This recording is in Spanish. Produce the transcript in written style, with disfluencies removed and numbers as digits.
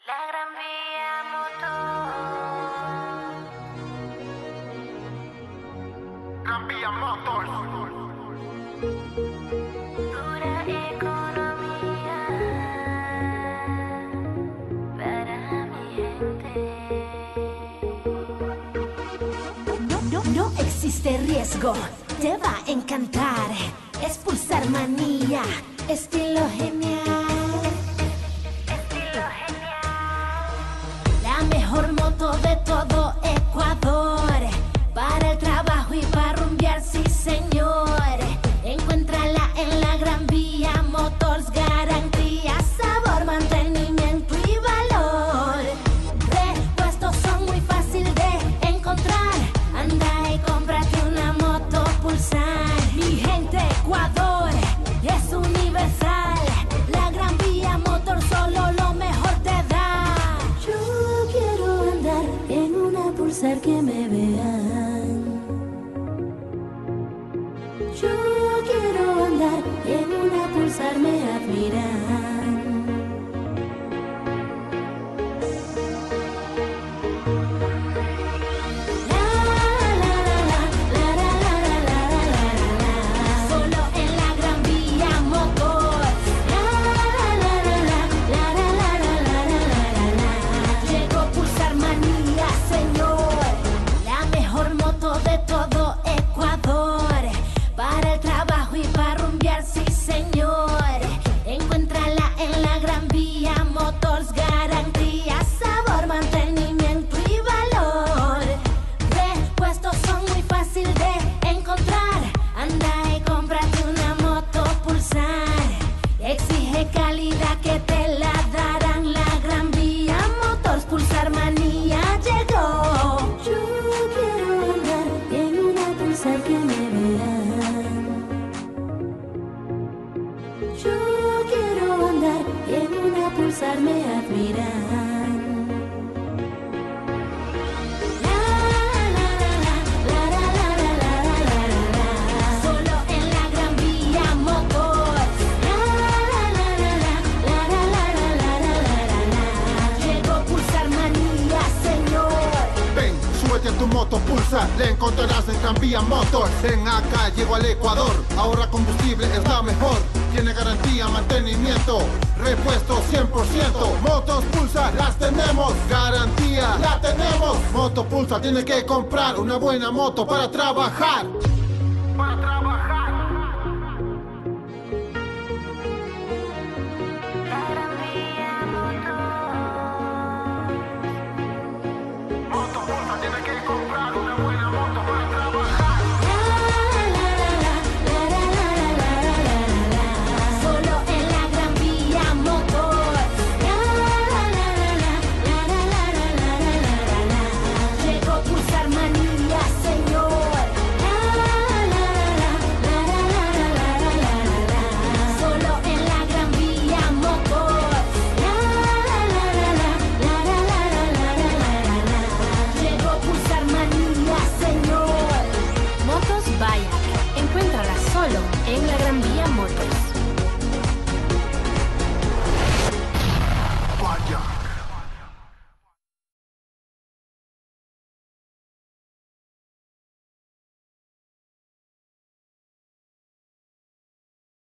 La Gran Vía Motor. Gran Vía Motors. Pura economía para mi gente. No existe riesgo, te va a encantar. Expulsar manía, estilo genial. Estilo genial. La mejor moto de todo Ecuador. Para el trabajo y para rumbear, sí señor. Encuéntrala en la Gran Vía Motors. Garantía, sabor, mantenimiento y valor. Repuestos son muy fácil de encontrar. Anda y cómprate una moto Pulsar. Mi gente, Ecuador es universal. La Gran Vía Motors solo lo mejor te da. Yo quiero andar en una Pulsar que me vean. Yo quiero andar en una Pulsar, me admiran. Solo en la Gran Vía Motors. Llegó Pulsar Manía, señor. La mejor moto de todo Ecuador. Para el trabajo y para rumbear, sí señor. Encuéntrala en la Gran Vía Motors. Garantía, sabor, mantenimiento y valor. Repuestos son muy fácil de encontrar. Anda y cómprate una moto Pulsar. Exige calidad que te la darán. La Gran Vía Motors, Pulsar Manía llegó. Yo quiero andar en una Pulsar que me vean. Yo quiero andar en una Pulsar, me admiran. Solo en la Gran Vía Motors. Llegó Pulsar Manía, señor. Ven, súbete a tu moto Pulsar, la encontrarás en Gran Vía Motors. Ven acá, llego al Ecuador, ahorra combustible, es la mejor. Tiene garantía, mantenimiento, repuesto 100%. Motos Pulsar, las tenemos, garantía, la tenemos. Moto Pulsar, tiene que comprar una buena moto para trabajar. Para trabajar.